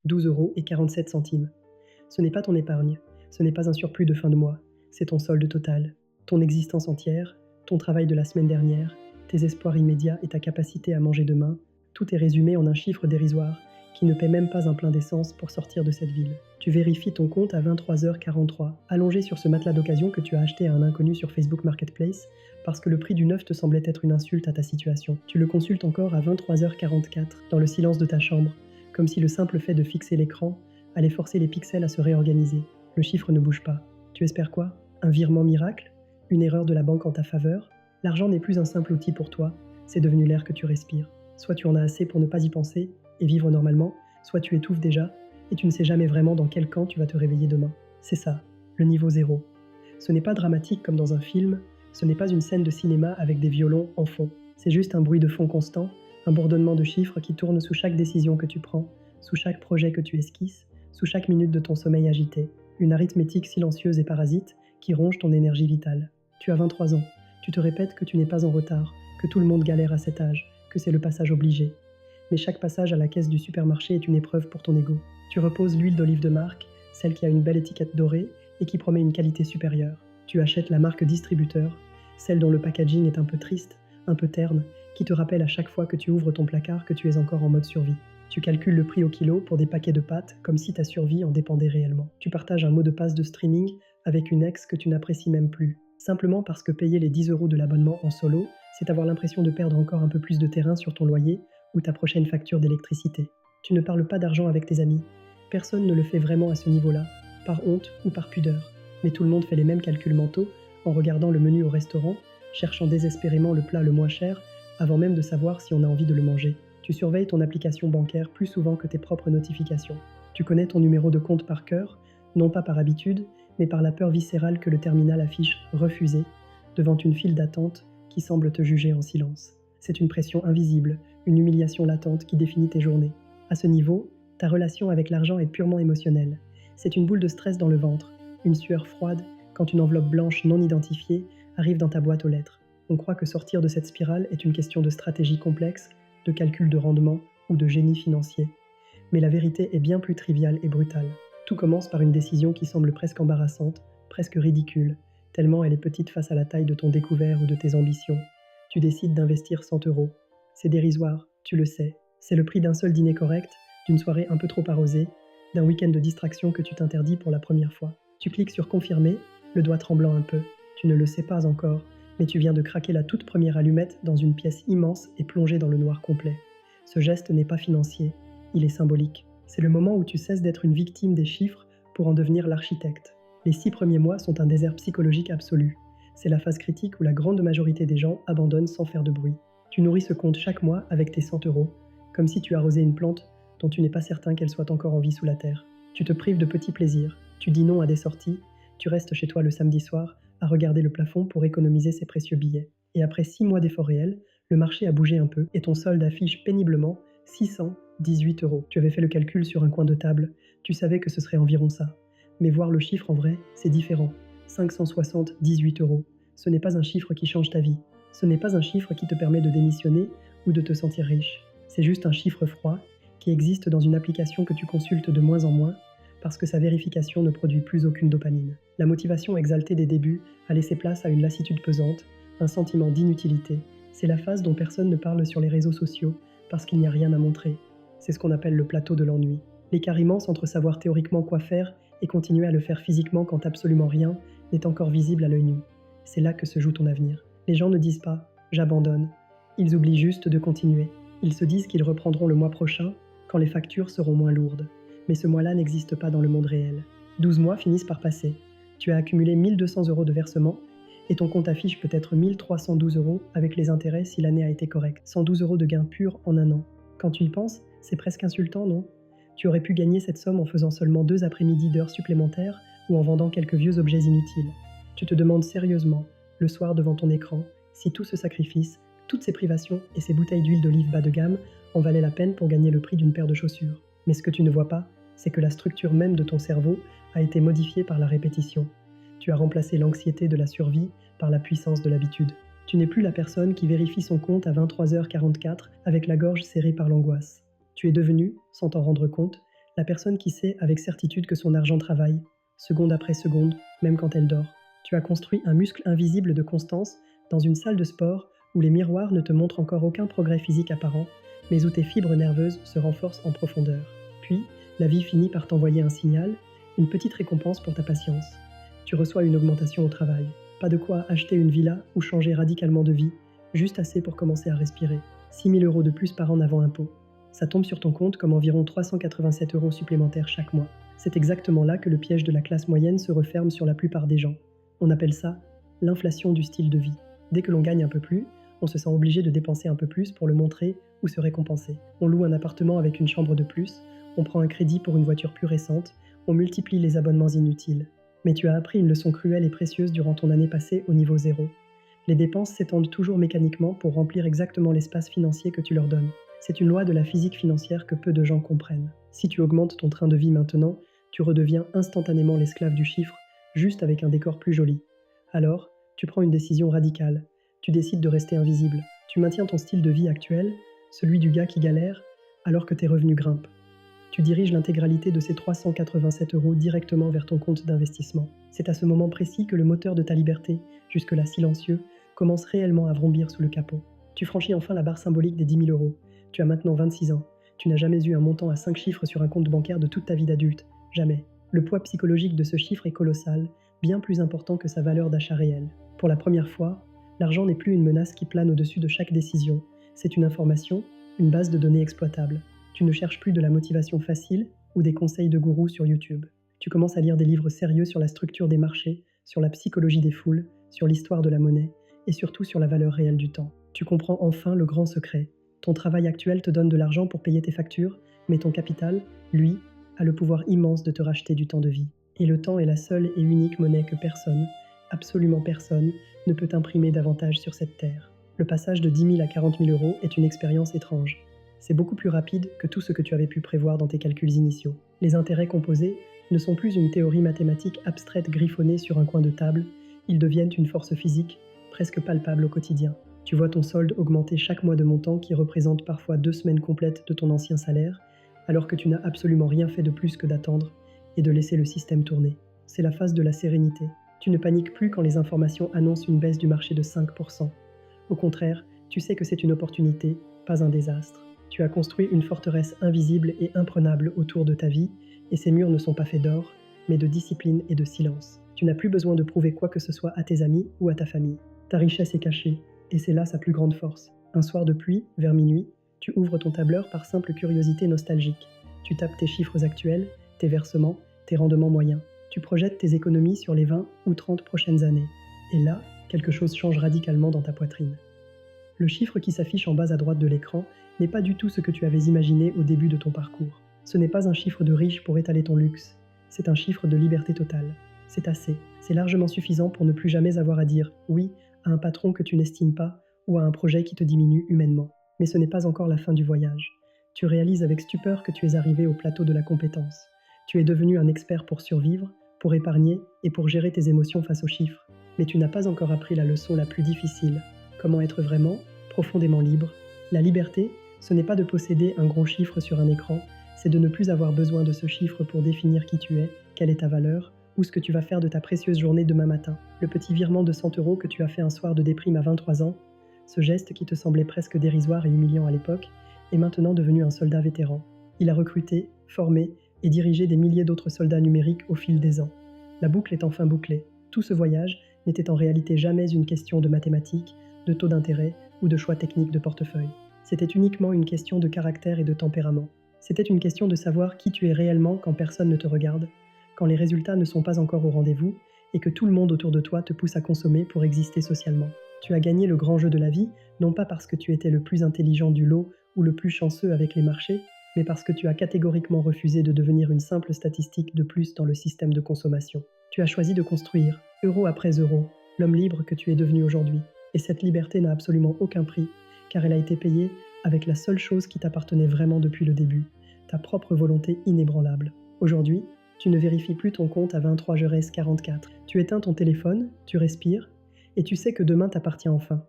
12,47 €. Ce n'est pas ton épargne, ce n'est pas un surplus de fin de mois, c'est ton solde total. Ton existence entière, ton travail de la semaine dernière, tes espoirs immédiats et ta capacité à manger demain, tout est résumé en un chiffre dérisoire qui ne paie même pas un plein d'essence pour sortir de cette ville. Tu vérifies ton compte à 23h43, allongé sur ce matelas d'occasion que tu as acheté à un inconnu sur Facebook Marketplace, parce que le prix du neuf te semblait être une insulte à ta situation. Tu le consultes encore à 23h44, dans le silence de ta chambre, comme si le simple fait de fixer l'écran allait forcer les pixels à se réorganiser. Le chiffre ne bouge pas. Tu espères quoi? Un virement miracle? Une erreur de la banque en ta faveur? L'argent n'est plus un simple outil pour toi, c'est devenu l'air que tu respires. Soit tu en as assez pour ne pas y penser et vivre normalement, soit tu étouffes déjà et tu ne sais jamais vraiment dans quel camp tu vas te réveiller demain. C'est ça, le niveau zéro. Ce n'est pas dramatique comme dans un film, ce n'est pas une scène de cinéma avec des violons en fond. C'est juste un bruit de fond constant, un bourdonnement de chiffres qui tourne sous chaque décision que tu prends, sous chaque projet que tu esquisses, sous chaque minute de ton sommeil agité. Une arithmétique silencieuse et parasite qui ronge ton énergie vitale. Tu as 23 ans, tu te répètes que tu n'es pas en retard, que tout le monde galère à cet âge, que c'est le passage obligé. Mais chaque passage à la caisse du supermarché est une épreuve pour ton ego. Tu reposes l'huile d'olive de marque, celle qui a une belle étiquette dorée et qui promet une qualité supérieure. Tu achètes la marque distributeur, celle dont le packaging est un peu triste, un peu terne, qui te rappelle à chaque fois que tu ouvres ton placard que tu es encore en mode survie. Tu calcules le prix au kilo pour des paquets de pâtes comme si ta survie en dépendait réellement. Tu partages un mot de passe de streaming avec une ex que tu n'apprécies même plus. Simplement parce que payer les 10 € de l'abonnement en solo, c'est avoir l'impression de perdre encore un peu plus de terrain sur ton loyer ou ta prochaine facture d'électricité. Tu ne parles pas d'argent avec tes amis. Personne ne le fait vraiment à ce niveau-là, par honte ou par pudeur. Mais tout le monde fait les mêmes calculs mentaux en regardant le menu au restaurant, cherchant désespérément le plat le moins cher, avant même de savoir si on a envie de le manger. Tu surveilles ton application bancaire plus souvent que tes propres notifications. Tu connais ton numéro de compte par cœur, non pas par habitude, mais par la peur viscérale que le terminal affiche refusé devant une file d'attente qui semble te juger en silence. C'est une pression invisible, une humiliation latente qui définit tes journées. À ce niveau, ta relation avec l'argent est purement émotionnelle. C'est une boule de stress dans le ventre, une sueur froide quand une enveloppe blanche non identifiée arrive dans ta boîte aux lettres. On croit que sortir de cette spirale est une question de stratégie complexe, de calcul de rendement ou de génie financier. Mais la vérité est bien plus triviale et brutale. Tout commence par une décision qui semble presque embarrassante, presque ridicule, tellement elle est petite face à la taille de ton découvert ou de tes ambitions. Tu décides d'investir 100 €. C'est dérisoire, tu le sais. C'est le prix d'un seul dîner correct, d'une soirée un peu trop arrosée, d'un week-end de distraction que tu t'interdis pour la première fois. Tu cliques sur confirmer, le doigt tremblant un peu. Tu ne le sais pas encore, mais tu viens de craquer la toute première allumette dans une pièce immense et plongée dans le noir complet. Ce geste n'est pas financier, il est symbolique. C'est le moment où tu cesses d'être une victime des chiffres pour en devenir l'architecte. Les 6 premiers mois sont un désert psychologique absolu. C'est la phase critique où la grande majorité des gens abandonnent sans faire de bruit. Tu nourris ce compte chaque mois avec tes 100 €, comme si tu arrosais une plante dont tu n'es pas certain qu'elle soit encore en vie sous la terre. Tu te prives de petits plaisirs, tu dis non à des sorties, tu restes chez toi le samedi soir à regarder le plafond pour économiser ces précieux billets. Et après 6 mois d'efforts réels, le marché a bougé un peu et ton solde affiche péniblement 618 €. Tu avais fait le calcul sur un coin de table, tu savais que ce serait environ ça. Mais voir le chiffre en vrai, c'est différent. 578 €. Ce n'est pas un chiffre qui change ta vie. Ce n'est pas un chiffre qui te permet de démissionner ou de te sentir riche. C'est juste un chiffre froid qui existe dans une application que tu consultes de moins en moins parce que sa vérification ne produit plus aucune dopamine. La motivation exaltée des débuts a laissé place à une lassitude pesante, un sentiment d'inutilité. C'est la phase dont personne ne parle sur les réseaux sociaux parce qu'il n'y a rien à montrer. C'est ce qu'on appelle le plateau de l'ennui. L'écart immense entre savoir théoriquement quoi faire et continuer à le faire physiquement quand absolument rien n'est encore visible à l'œil nu. C'est là que se joue ton avenir. Les gens ne disent pas « j'abandonne ». Ils oublient juste de continuer. Ils se disent qu'ils reprendront le mois prochain quand les factures seront moins lourdes. Mais ce mois-là n'existe pas dans le monde réel. 12 mois finissent par passer. Tu as accumulé 1 200 € de versement et ton compte affiche peut-être 1 312 € avec les intérêts si l'année a été correcte. 112 € de gains purs en un an. Quand tu y penses, c'est presque insultant, non? Tu aurais pu gagner cette somme en faisant seulement 2 après-midi d'heures supplémentaires ou en vendant quelques vieux objets inutiles. Tu te demandes sérieusement, le soir devant ton écran, si tout ce sacrifice, toutes ces privations et ces bouteilles d'huile d'olive bas de gamme en valaient la peine pour gagner le prix d'une paire de chaussures. Mais ce que tu ne vois pas, c'est que la structure même de ton cerveau a été modifiée par la répétition. Tu as remplacé l'anxiété de la survie par la puissance de l'habitude. Tu n'es plus la personne qui vérifie son compte à 23h44 avec la gorge serrée par l'angoisse. Tu es devenu, sans t'en rendre compte, La personne qui sait avec certitude que son argent travaille, seconde après seconde, même quand elle dort. Tu as construit un muscle invisible de constance dans une salle de sport où les miroirs ne te montrent encore aucun progrès physique apparent, mais où tes fibres nerveuses se renforcent en profondeur. Puis, la vie finit par t'envoyer un signal, une petite récompense pour ta patience. Tu reçois une augmentation au travail. Pas de quoi acheter une villa ou changer radicalement de vie, juste assez pour commencer à respirer. 6 000 € de plus par an avant impôt. Ça tombe sur ton compte comme environ 387 € supplémentaires chaque mois. C'est exactement là que le piège de la classe moyenne se referme sur la plupart des gens. On appelle ça l'inflation du style de vie. Dès que l'on gagne un peu plus, on se sent obligé de dépenser un peu plus pour le montrer ou se récompenser. On loue un appartement avec une chambre de plus, on prend un crédit pour une voiture plus récente, on multiplie les abonnements inutiles. Mais tu as appris une leçon cruelle et précieuse durant ton année passée au niveau zéro. Les dépenses s'étendent toujours mécaniquement pour remplir exactement l'espace financier que tu leur donnes. C'est une loi de la physique financière que peu de gens comprennent. Si tu augmentes ton train de vie maintenant, tu redeviens instantanément l'esclave du chiffre, juste avec un décor plus joli. Alors, tu prends une décision radicale. Tu décides de rester invisible. Tu maintiens ton style de vie actuel, celui du gars qui galère, alors que tes revenus grimpent. Tu diriges l'intégralité de ces 387 € directement vers ton compte d'investissement. C'est à ce moment précis que le moteur de ta liberté, jusque-là silencieux, commence réellement à vrombir sous le capot. Tu franchis enfin la barre symbolique des 10 000 €. Tu as maintenant 26 ans. Tu n'as jamais eu un montant à 5 chiffres sur un compte bancaire de toute ta vie d'adulte. Jamais. Le poids psychologique de ce chiffre est colossal, bien plus important que sa valeur d'achat réelle. Pour la première fois, l'argent n'est plus une menace qui plane au-dessus de chaque décision. C'est une information, une base de données exploitable. Tu ne cherches plus de la motivation facile ou des conseils de gourou sur YouTube. Tu commences à lire des livres sérieux sur la structure des marchés, sur la psychologie des foules, sur l'histoire de la monnaie et surtout sur la valeur réelle du temps. Tu comprends enfin le grand secret. Ton travail actuel te donne de l'argent pour payer tes factures, mais ton capital, lui, a le pouvoir immense de te racheter du temps de vie. Et le temps est la seule et unique monnaie que personne, absolument personne, ne peut imprimer davantage sur cette terre. Le passage de 10 000 à 40 000 € est une expérience étrange. C'est beaucoup plus rapide que tout ce que tu avais pu prévoir dans tes calculs initiaux. Les intérêts composés ne sont plus une théorie mathématique abstraite griffonnée sur un coin de table, ils deviennent une force physique, presque palpable au quotidien. Tu vois ton solde augmenter chaque mois de montant qui représente parfois 2 semaines complètes de ton ancien salaire, alors que tu n'as absolument rien fait de plus que d'attendre et de laisser le système tourner. C'est la phase de la sérénité. Tu ne paniques plus quand les informations annoncent une baisse du marché de 5%. Au contraire, tu sais que c'est une opportunité, pas un désastre. Tu as construit une forteresse invisible et imprenable autour de ta vie, et ces murs ne sont pas faits d'or, mais de discipline et de silence. Tu n'as plus besoin de prouver quoi que ce soit à tes amis ou à ta famille. Ta richesse est cachée, et c'est là sa plus grande force. Un soir de pluie, vers minuit, tu ouvres ton tableur par simple curiosité nostalgique. Tu tapes tes chiffres actuels, tes versements, tes rendements moyens. Tu projettes tes économies sur les 20 ou 30 prochaines années. Et là, quelque chose change radicalement dans ta poitrine. Le chiffre qui s'affiche en bas à droite de l'écran n'est pas du tout ce que tu avais imaginé au début de ton parcours. Ce n'est pas un chiffre de riche pour étaler ton luxe, c'est un chiffre de liberté totale. C'est assez, c'est largement suffisant pour ne plus jamais avoir à dire oui à un patron que tu n'estimes pas ou à un projet qui te diminue humainement. Mais ce n'est pas encore la fin du voyage. Tu réalises avec stupeur que tu es arrivé au plateau de la compétence. Tu es devenu un expert pour survivre, pour épargner et pour gérer tes émotions face aux chiffres. Mais tu n'as pas encore appris la leçon la plus difficile. Comment être vraiment, profondément libre. La liberté, ce n'est pas de posséder un gros chiffre sur un écran, c'est de ne plus avoir besoin de ce chiffre pour définir qui tu es, quelle est ta valeur, ou ce que tu vas faire de ta précieuse journée demain matin. Le petit virement de 100 € que tu as fait un soir de déprime à 23 ans, ce geste qui te semblait presque dérisoire et humiliant à l'époque, est maintenant devenu un soldat vétéran. Il a recruté, formé et dirigé des milliers d'autres soldats numériques au fil des ans. La boucle est enfin bouclée. Tout ce voyage n'était en réalité jamais une question de mathématiques, de taux d'intérêt ou de choix techniques de portefeuille. C'était uniquement une question de caractère et de tempérament. C'était une question de savoir qui tu es réellement quand personne ne te regarde, quand les résultats ne sont pas encore au rendez-vous et que tout le monde autour de toi te pousse à consommer pour exister socialement. Tu as gagné le grand jeu de la vie, non pas parce que tu étais le plus intelligent du lot ou le plus chanceux avec les marchés, mais parce que tu as catégoriquement refusé de devenir une simple statistique de plus dans le système de consommation. Tu as choisi de construire, euro après euro, l'homme libre que tu es devenu aujourd'hui. Et cette liberté n'a absolument aucun prix, car elle a été payée avec la seule chose qui t'appartenait vraiment depuis le début, ta propre volonté inébranlable. Aujourd'hui, tu ne vérifies plus ton compte à 23 Jaurès 44. Tu éteins ton téléphone, tu respires, et tu sais que demain t'appartient enfin.